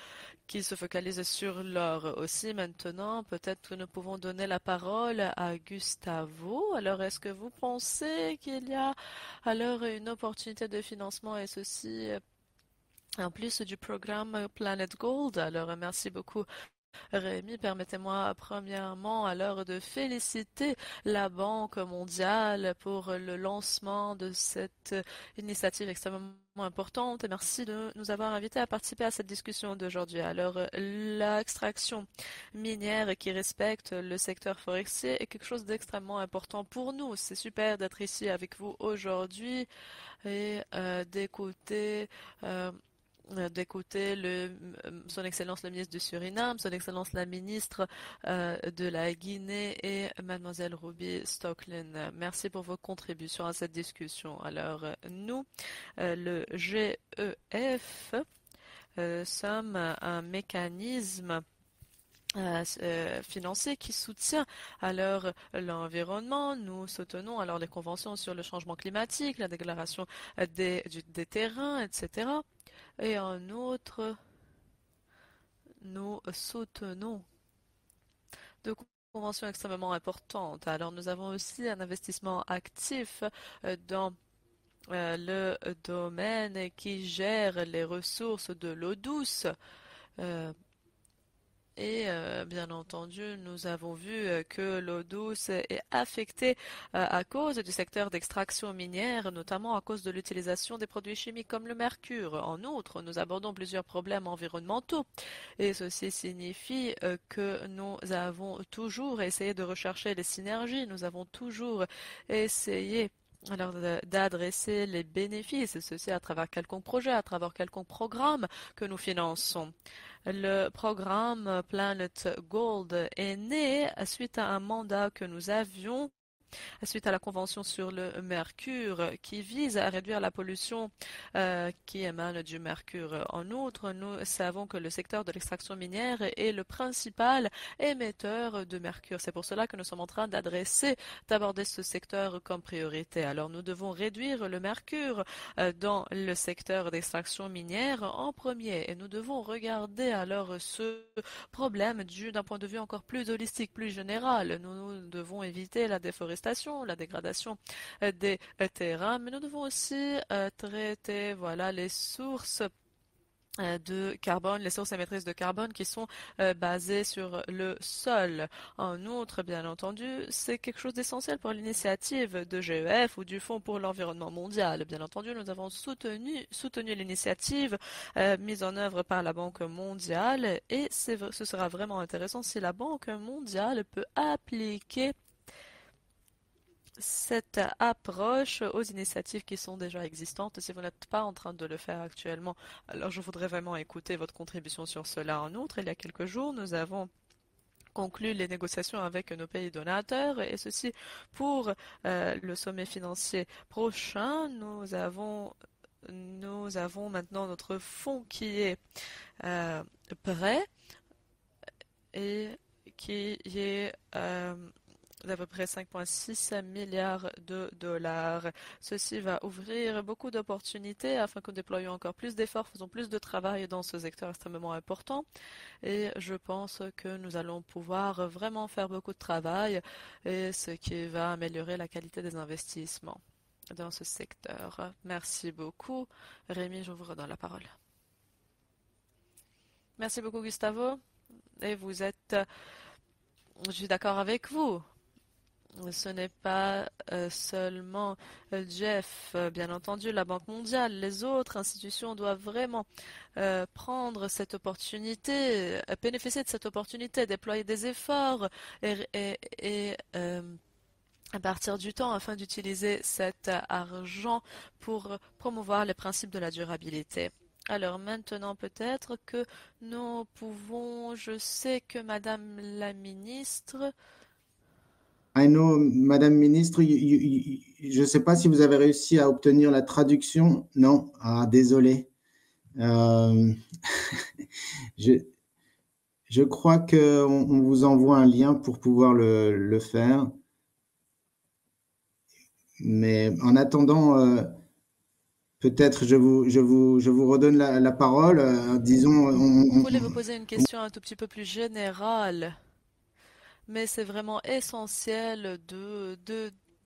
[SPEAKER 1] qui se focalisent sur l'or aussi. Maintenant, peut-être que nous pouvons donner la parole à Gustavo. Alors, est-ce que vous pensez qu'il y a alors une opportunité de financement et ceci en plus du programme Planet Gold? Alors, merci beaucoup. Rémi, permettez-moi premièrement alors de féliciter la Banque mondiale pour le lancement de cette initiative extrêmement importante et merci de nous avoir invités à participer à cette discussion d'aujourd'hui. Alors, l'extraction minière qui respecte le secteur forestier est quelque chose d'extrêmement important pour nous. C'est super d'être ici avec vous aujourd'hui et d'écouter Son Excellence le ministre du Suriname, Son Excellence la ministre de la Guinée et Mademoiselle Ruby Stocklin. Merci pour vos contributions à cette discussion. Alors, nous, le GEF, sommes un mécanisme financier qui soutient alors l'environnement. Nous soutenons alors les conventions sur le changement climatique, la déclaration des terrains, etc. Et en outre, nous soutenons de conventions extrêmement importantes. Alors, nous avons aussi un investissement actif dans le domaine qui gère les ressources de l'eau douce. Et bien entendu, nous avons vu que l'eau douce est affectée à cause du secteur d'extraction minière, notamment à cause de l'utilisation des produits chimiques comme le mercure. En outre, nous abordons plusieurs problèmes environnementaux et ceci signifie que nous avons toujours essayé de rechercher les synergies, nous avons toujours essayé alors d'adresser les bénéfices, ceci à travers quelconque projet, à travers quelconque programme que nous finançons. Le programme Planet Gold est né suite à un mandat que nous avions suite à la Convention sur le mercure qui vise à réduire la pollution qui émane du mercure. En outre, nous savons que le secteur de l'extraction minière est le principal émetteur de mercure. C'est pour cela que nous sommes en train d'aborder ce secteur comme priorité. Alors, nous devons réduire le mercure dans le secteur d'extraction minière en premier et nous devons regarder alors ce problème d'un point de vue encore plus holistique, plus général. Nous devons éviter la déforestation, la dégradation des terrains, mais nous devons aussi traiter voilà, les sources de carbone, les sources émettrices de carbone qui sont basées sur le sol. En outre, bien entendu, c'est quelque chose d'essentiel pour l'initiative de GEF ou du Fonds pour l'environnement mondial. Bien entendu, nous avons soutenu l'initiative mise en œuvre par la Banque mondiale et ce sera vraiment intéressant si la Banque mondiale peut appliquer cette approche aux initiatives qui sont déjà existantes. Si vous n'êtes pas en train de le faire actuellement, alors je voudrais vraiment écouter votre contribution sur cela. En outre, il y a quelques jours, nous avons conclu les négociations avec nos pays donateurs et ceci pour le sommet financier prochain. Nous avons maintenant notre fonds qui est prêt et qui est d'à peu près 5,6 milliards de dollars. Ceci va ouvrir beaucoup d'opportunités afin que nous déployions encore plus d'efforts, faisons plus de travail dans ce secteur extrêmement important. Et je pense que nous allons pouvoir vraiment faire beaucoup de travail, et ce qui va améliorer la qualité des investissements dans ce secteur. Merci beaucoup. Rémi, je vous redonne la parole. Merci beaucoup, Gustavo. Et je suis d'accord avec vous. Ce n'est pas seulement Jeff, bien entendu, la Banque mondiale, les autres institutions doivent vraiment prendre cette opportunité, bénéficier de cette opportunité, déployer des efforts et à partir du temps afin d'utiliser cet argent pour promouvoir les principes de la durabilité. Alors maintenant, peut-être que nous pouvons, je sais que Madame la ministre...
[SPEAKER 3] I know, Madame Ministre, je ne sais pas si vous avez réussi à obtenir la traduction. Non, ah, désolé. Je crois qu'on vous envoie un lien pour pouvoir le faire. Mais en attendant, peut-être je vous redonne la parole. Disons,
[SPEAKER 1] Vous voulez vous poser une question un tout petit peu plus générale? Mais c'est vraiment essentiel de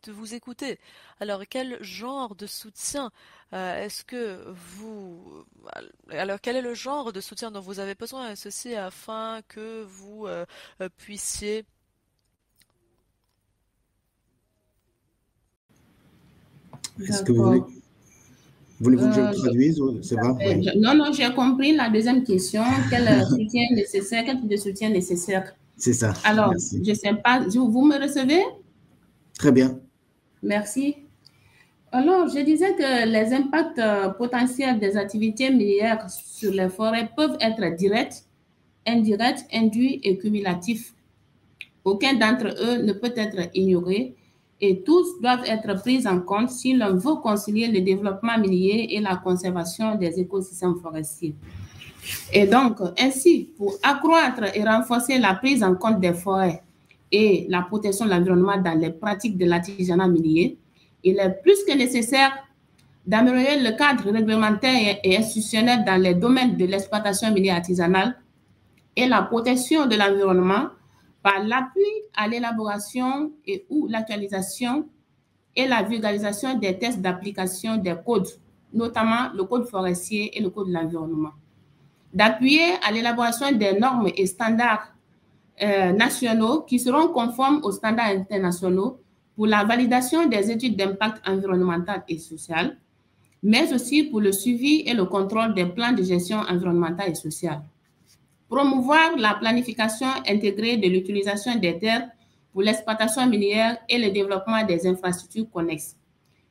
[SPEAKER 1] vous écouter. Alors, quel genre de soutien est-ce que vous... Alors, quel est le genre de soutien dont vous avez besoin, ceci afin que vous puissiez...
[SPEAKER 3] Est-ce que voulez-vous que je le traduise ou c'est pas?
[SPEAKER 4] Oui. Non, j'ai compris la deuxième question. Quel soutien nécessaire, quel type de soutien nécessaire?
[SPEAKER 3] C'est ça.
[SPEAKER 4] Alors,
[SPEAKER 3] merci.
[SPEAKER 4] Je ne sais pas, vous me recevez?
[SPEAKER 3] Très bien.
[SPEAKER 4] Merci. Alors, je disais que les impacts potentiels des activités minières sur les forêts peuvent être directs, indirects, induits et cumulatifs. Aucun d'entre eux ne peut être ignoré et tous doivent être pris en compte si l'on veut concilier le développement minier et la conservation des écosystèmes forestiers. Et donc, ainsi, pour accroître et renforcer la prise en compte des forêts et la protection de l'environnement dans les pratiques de l'artisanat minier, il est plus que nécessaire d'améliorer le cadre réglementaire et institutionnel dans les domaines de l'exploitation minière artisanale et la protection de l'environnement par l'appui à l'élaboration et ou l'actualisation et la vulgarisation des tests d'application des codes, notamment le code forestier et le code de l'environnement. D'appuyer à l'élaboration des normes et standards nationaux qui seront conformes aux standards internationaux pour la validation des études d'impact environnemental et social, mais aussi pour le suivi et le contrôle des plans de gestion environnementale et sociale. Promouvoir la planification intégrée de l'utilisation des terres pour l'exploitation minière et le développement des infrastructures connexes.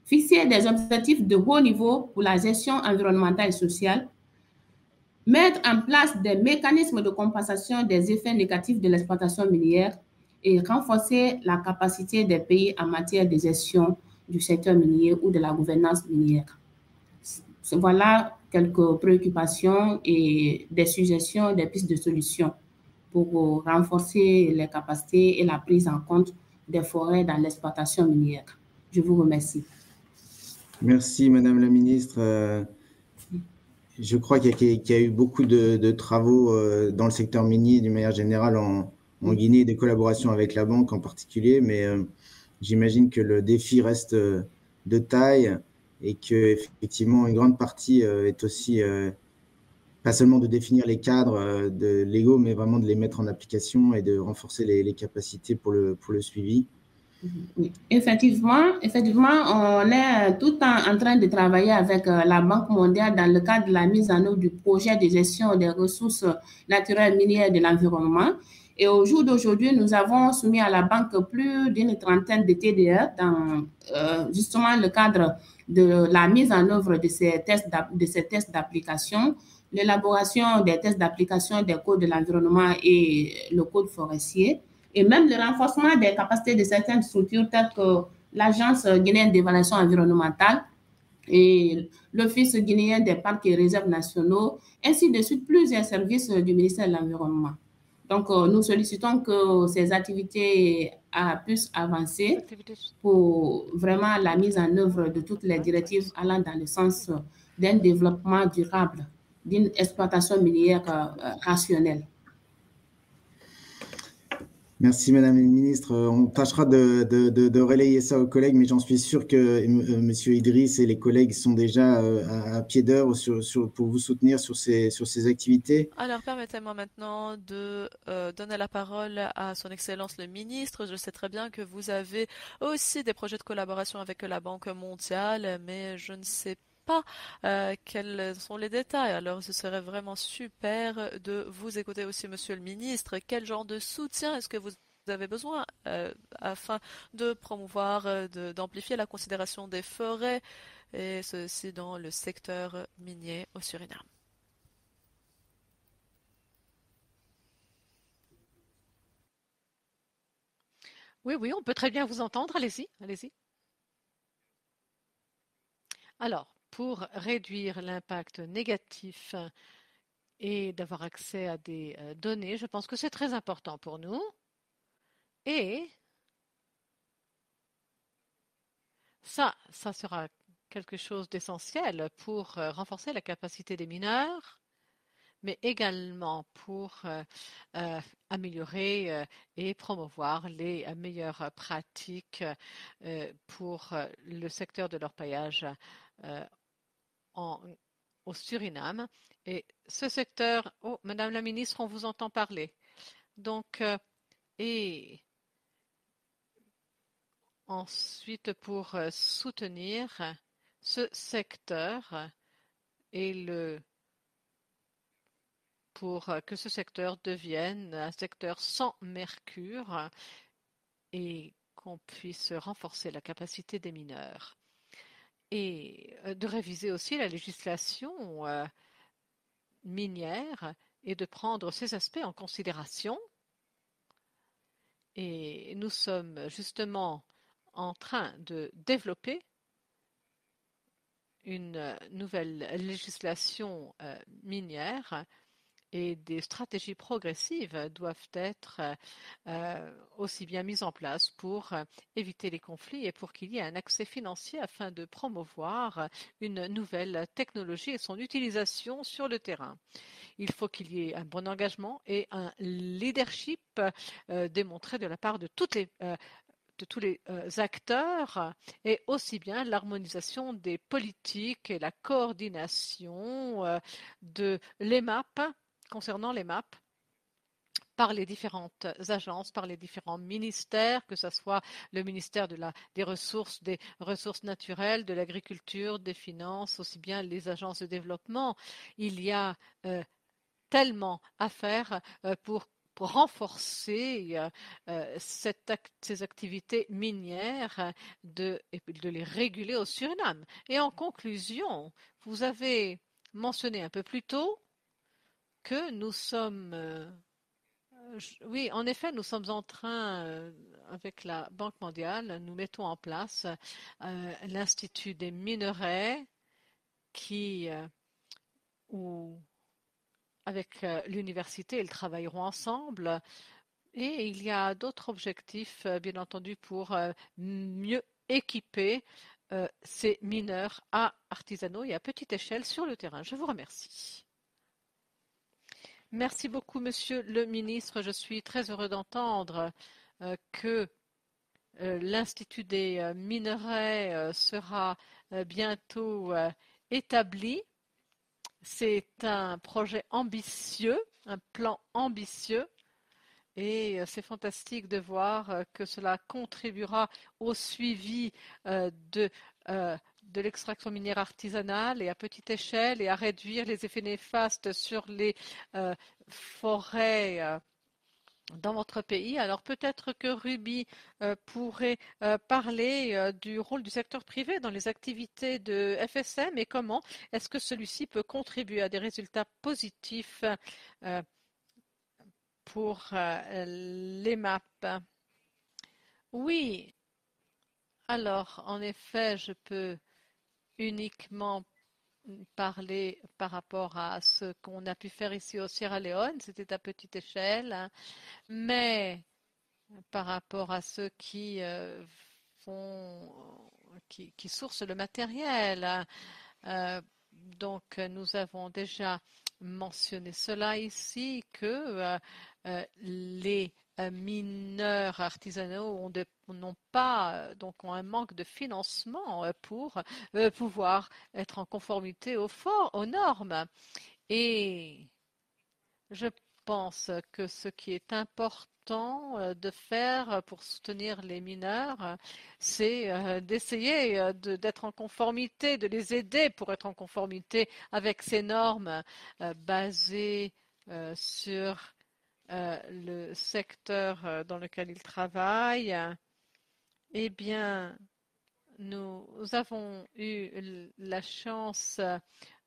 [SPEAKER 4] Fixer des objectifs de haut niveau pour la gestion environnementale et sociale. Mettre en place des mécanismes de compensation des effets négatifs de l'exploitation minière et renforcer la capacité des pays en matière de gestion du secteur minier ou de la gouvernance minière. Voilà quelques préoccupations et des suggestions, des pistes de solutions pour renforcer les capacités et la prise en compte des forêts dans l'exploitation minière. Je vous remercie.
[SPEAKER 3] Merci, Madame la Ministre. Je crois qu'il y a eu beaucoup de travaux dans le secteur minier d'une manière générale en Guinée, des collaborations avec la banque en particulier, mais j'imagine que le défi reste de taille et qu'effectivement une grande partie est aussi pas seulement de définir les cadres légaux, mais vraiment de les mettre en application et de renforcer les capacités pour le suivi.
[SPEAKER 4] Oui, effectivement, on est tout le temps en train de travailler avec la Banque mondiale dans le cadre de la mise en œuvre du projet de gestion des ressources naturelles minières de l'environnement. Et au jour d'aujourd'hui, nous avons soumis à la banque plus d'une trentaine de TDR dans justement le cadre de la mise en œuvre de ces tests d'application, l'élaboration des tests d'application des codes de l'environnement et le code forestier, et même le renforcement des capacités de certaines structures telles que l'Agence guinéenne d'évaluation environnementale et l'Office guinéen des parcs et réserves nationaux, ainsi de suite plusieurs services du ministère de l'Environnement. Donc, nous sollicitons que ces activités puissent avancer pour vraiment la mise en œuvre de toutes les directives allant dans le sens d'un développement durable, d'une exploitation minière rationnelle.
[SPEAKER 3] Merci, Madame la Ministre. On tâchera de relayer ça aux collègues, mais j'en suis sûr que Monsieur Idriss et les collègues sont déjà à pied d'œuvre pour vous soutenir sur ces activités.
[SPEAKER 1] Alors, permettez-moi maintenant de donner la parole à Son Excellence le Ministre. Je sais très bien que vous avez aussi des projets de collaboration avec la Banque mondiale, mais je ne sais pas quels sont les détails. Alors, ce serait vraiment super de vous écouter aussi, Monsieur le Ministre. Quel genre de soutien est-ce que vous avez besoin afin de promouvoir, d'amplifier la considération des forêts, et ceci dans le secteur minier au Suriname?
[SPEAKER 2] Oui, oui, on peut très bien vous entendre. Allez-y, allez-y. Alors, pour réduire l'impact négatif et d'avoir accès à des données, je pense que c'est très important pour nous. Et ça sera quelque chose d'essentiel pour renforcer la capacité des mineurs, mais également pour améliorer et promouvoir les meilleures pratiques pour le secteur de l'orpaillage au Suriname. Et ce secteur, oh, Madame la Ministre, on vous entend parler. Donc, et ensuite, pour soutenir ce secteur et pour que ce secteur devienne un secteur sans mercure et qu'on puisse renforcer la capacité des mineurs. Et de réviser aussi la législation minière et de prendre ces aspects en considération. Et nous sommes justement en train de développer une nouvelle législation minière, et des stratégies progressives doivent être aussi bien mises en place pour éviter les conflits et pour qu'il y ait un accès financier afin de promouvoir une nouvelle technologie et son utilisation sur le terrain. Il faut qu'il y ait un bon engagement et un leadership démontré de la part de tous les acteurs, et aussi bien l'harmonisation des politiques et la coordination de l'EMAP, concernant l'EMAP, par les différentes agences, par les différents ministères, que ce soit le ministère des ressources naturelles, de l'agriculture, des finances, aussi bien les agences de développement. Il y a tellement à faire pour renforcer ces activités minières et de les réguler au Suriname. Et en conclusion, vous avez mentionné un peu plus tôt que nous sommes, oui, en effet, nous sommes en train, avec la Banque mondiale, nous mettons en place l'Institut des minerais où avec l'université, ils travailleront ensemble. Et il y a d'autres objectifs, bien entendu, pour mieux équiper ces mineurs artisanaux et à petite échelle sur le terrain. Je vous remercie. Merci beaucoup, Monsieur le Ministre. Je suis très heureux d'entendre que l'Institut des minerais sera bientôt établi. c'est un projet ambitieux, un plan ambitieux. Et c'est fantastique de voir que cela contribuera au suivi de l'extraction minière artisanale et à petite échelle et à réduire les effets néfastes sur les forêts dans votre pays. Alors peut-être que Ruby pourrait parler du rôle du secteur privé dans les activités de FSM et comment est-ce que celui-ci peut contribuer à des résultats positifs pour les maps. Oui, alors en effet, je peux uniquement parler par rapport à ce qu'on a pu faire ici au Sierra Leone, c'était à petite échelle, hein, mais par rapport à ceux qui font, qui sourcent le matériel, hein, donc nous avons déjà mentionné cela ici que les mineurs artisanaux n'ont pas donc ont un manque de financement pour pouvoir être en conformité aux normes. Et je pense que ce qui est important de faire pour soutenir les mineurs, c'est d'essayer d'être en conformité, de les aider pour être en conformité avec ces normes basées sur le secteur dans lequel ils travaillent. Eh bien, nous avons eu la chance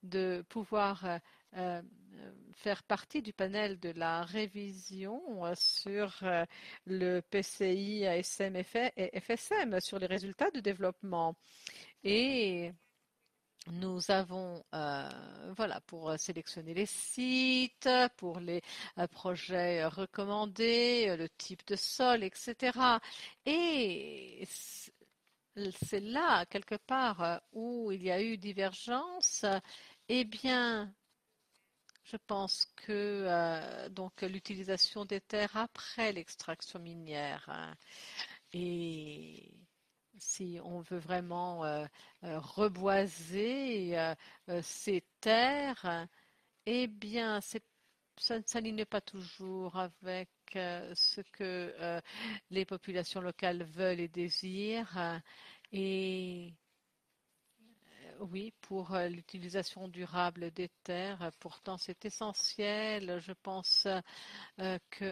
[SPEAKER 2] de pouvoir faire partie du panel de la révision sur le PCI ASM et FSM, sur les résultats de développement. Et nous avons, voilà, pour sélectionner les sites, pour les projets recommandés, le type de sol, etc. Et c'est là, quelque part, où il y a eu divergence. Eh bien, je pense que donc l'utilisation des terres après l'extraction minière, hein, et si on veut vraiment reboiser ces terres, eh bien, ça ne s'aligne pas toujours avec ce que les populations locales veulent et désirent. Et oui, pour l'utilisation durable des terres, pourtant c'est essentiel. Je pense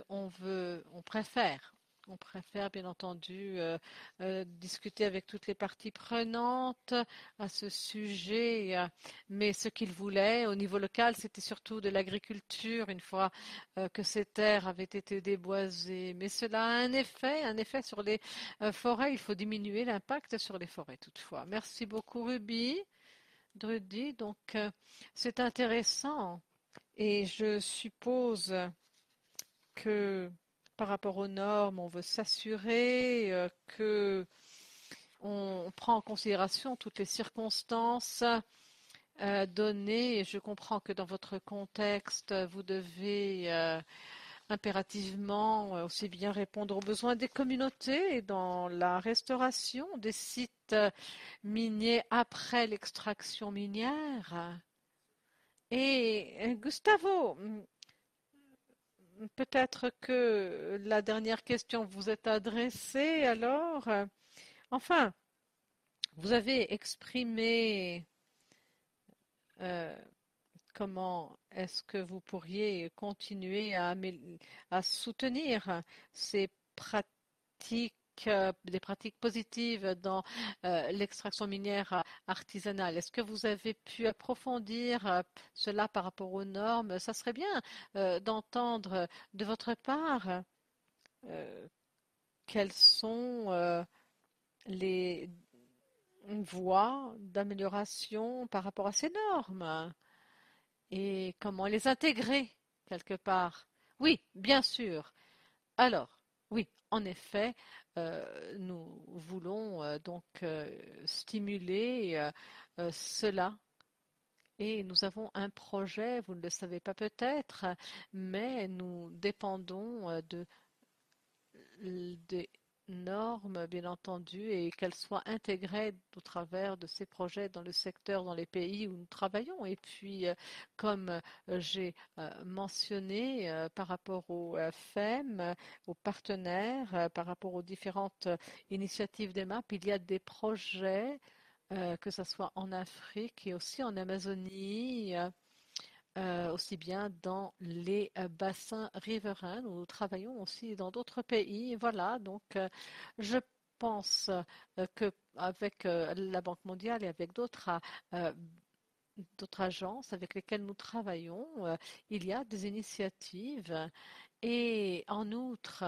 [SPEAKER 2] on préfère. On préfère bien entendu discuter avec toutes les parties prenantes à ce sujet, mais ce qu'ils voulaient au niveau local, c'était surtout de l'agriculture une fois que ces terres avaient été déboisées. Mais cela a un effet sur les forêts. Il faut diminuer l'impact sur les forêts toutefois. Merci beaucoup Ruby. Drudy, donc c'est intéressant et je suppose que par rapport aux normes, on veut s'assurer que on prend en considération toutes les circonstances données. Et je comprends que dans votre contexte, vous devez impérativement aussi bien répondre aux besoins des communautés dans la restauration des sites miniers après l'extraction minière. Et Gustavo, peut-être que la dernière question vous est adressée alors. Enfin, vous avez exprimé comment est-ce que vous pourriez continuer à soutenir ces pratiques, des pratiques positives dans l'extraction minière artisanale? Est-ce que vous avez pu approfondir cela par rapport aux normes? Ça serait bien d'entendre de votre part quelles sont les voies d'amélioration par rapport à ces normes et comment les intégrer quelque part. Oui, bien sûr. Alors, oui, en effet, nous voulons donc stimuler cela. Et nous avons un projet, vous ne le savez pas peut-être, mais nous dépendons de normes, bien entendu, et qu'elles soient intégrées au travers de ces projets dans le secteur, dans les pays où nous travaillons. Et puis, comme j'ai mentionné par rapport aux FEM, aux partenaires, par rapport aux différentes initiatives des MAP, il y a des projets, que ce soit en Afrique et aussi en Amazonie, aussi bien dans les bassins riverains. Nous travaillons aussi dans d'autres pays. Voilà, donc je pense qu'avec la Banque mondiale et avec euh, d'autres agences avec lesquelles nous travaillons, il y a des initiatives. Et en outre,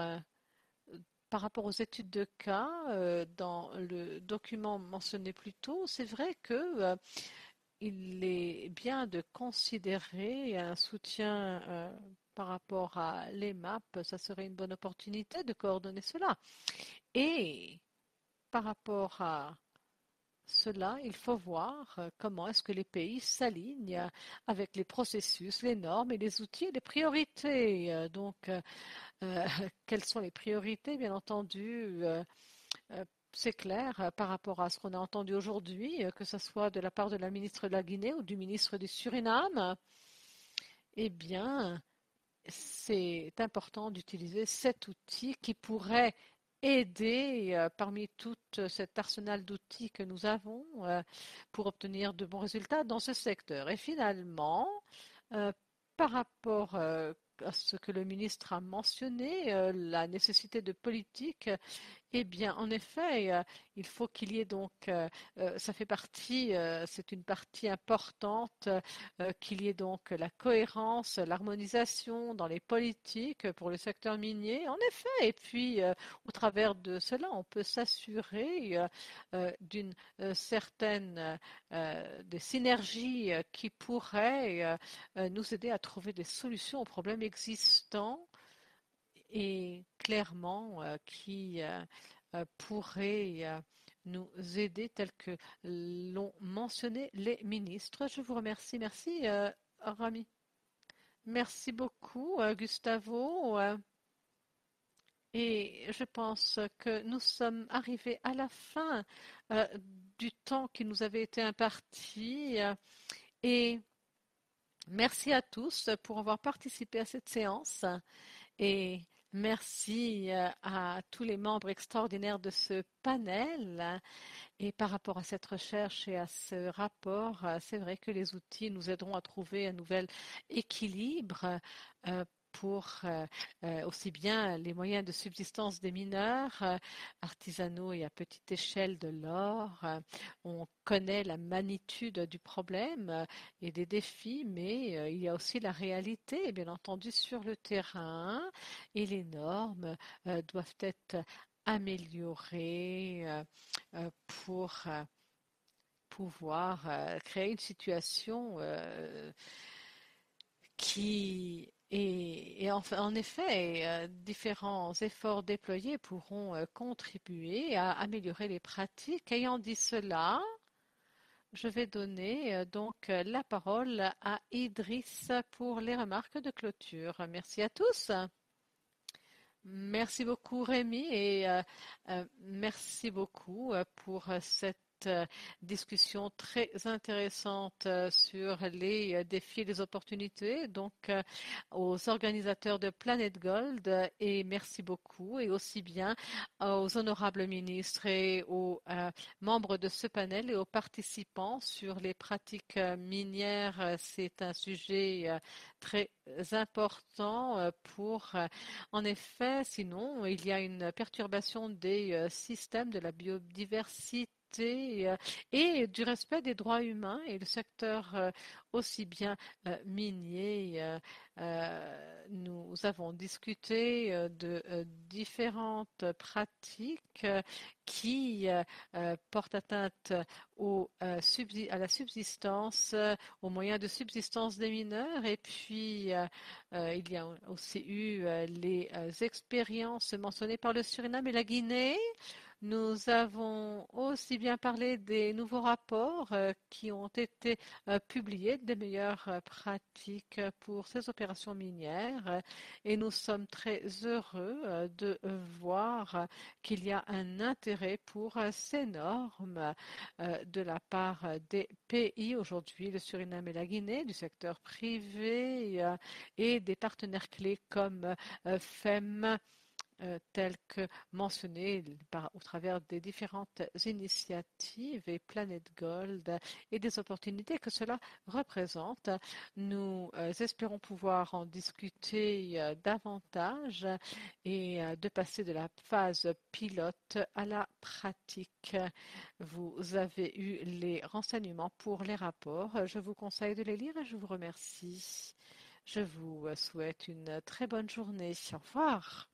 [SPEAKER 2] par rapport aux études de cas, dans le document mentionné plus tôt, c'est vrai que il est bien de considérer un soutien par rapport à l'EMAP, ça serait une bonne opportunité de coordonner cela. Et par rapport à cela, il faut voir comment est-ce que les pays s'alignent avec les processus, les normes et les outils et les priorités. Donc, quelles sont les priorités, bien entendu c'est clair par rapport à ce qu'on a entendu aujourd'hui, que ce soit de la part de la ministre de la Guinée ou du ministre du Suriname. Eh bien, c'est important d'utiliser cet outil qui pourrait aider parmi tout cet arsenal d'outils que nous avons pour obtenir de bons résultats dans ce secteur. Et finalement, par rapport à ce que le ministre a mentionné, la nécessité de politique, eh bien, en effet, il faut qu'il y ait donc, ça fait partie, c'est une partie importante, qu'il y ait donc la cohérence, l'harmonisation dans les politiques pour le secteur minier. En effet, et puis au travers de cela, on peut s'assurer d'une certaine de synergie qui pourrait nous aider à trouver des solutions aux problèmes existants et clairement qui pourrait nous aider tel que l'ont mentionné les ministres. Je vous remercie. Merci, Rami. Merci beaucoup, Gustavo. Et je pense que nous sommes arrivés à la fin du temps qui nous avait été imparti. Et merci à tous pour avoir participé à cette séance. Et merci à tous les membres extraordinaires de ce panel. Et par rapport à cette recherche et à ce rapport, c'est vrai que les outils nous aideront à trouver un nouvel équilibre pour aussi bien les moyens de subsistance des mineurs, artisanaux et à petite échelle de l'or. On connaît la magnitude du problème et des défis, mais il y a aussi la réalité, bien entendu, sur le terrain, et les normes doivent être améliorées pour pouvoir créer une situation qui et en effet, différents efforts déployés pourront contribuer à améliorer les pratiques. Ayant dit cela, je vais donner donc la parole à Idriss pour les remarques de clôture. Merci à tous. Merci beaucoup Rémi et merci beaucoup pour cette discussion très intéressante sur les défis et les opportunités. Donc aux organisateurs de Planet Gold et merci beaucoup et aussi bien aux honorables ministres et aux membres de ce panel et aux participants sur les pratiques minières. C'est un sujet très important pour en effet, sinon, il y a une perturbation des systèmes de la biodiversité et du respect des droits humains et le secteur aussi bien minier. Nous avons discuté de différentes pratiques qui portent atteinte à la subsistance, aux moyens de subsistance des mineurs et puis il y a aussi eu les expériences mentionnées par le Suriname et la Guinée. Nous avons aussi bien parlé des nouveaux rapports qui ont été publiés, des meilleures pratiques pour ces opérations minières et nous sommes très heureux de voir qu'il y a un intérêt pour ces normes de la part des pays aujourd'hui, le Suriname et la Guinée, du secteur privé et des partenaires clés comme FEM, tels que mentionnés au travers des différentes initiatives et Planet Gold et des opportunités que cela représente. Nous espérons pouvoir en discuter davantage et de passer de la phase pilote à la pratique. Vous avez eu les renseignements pour les rapports. Je vous conseille de les lire et je vous remercie. Je vous souhaite une très bonne journée. Au revoir.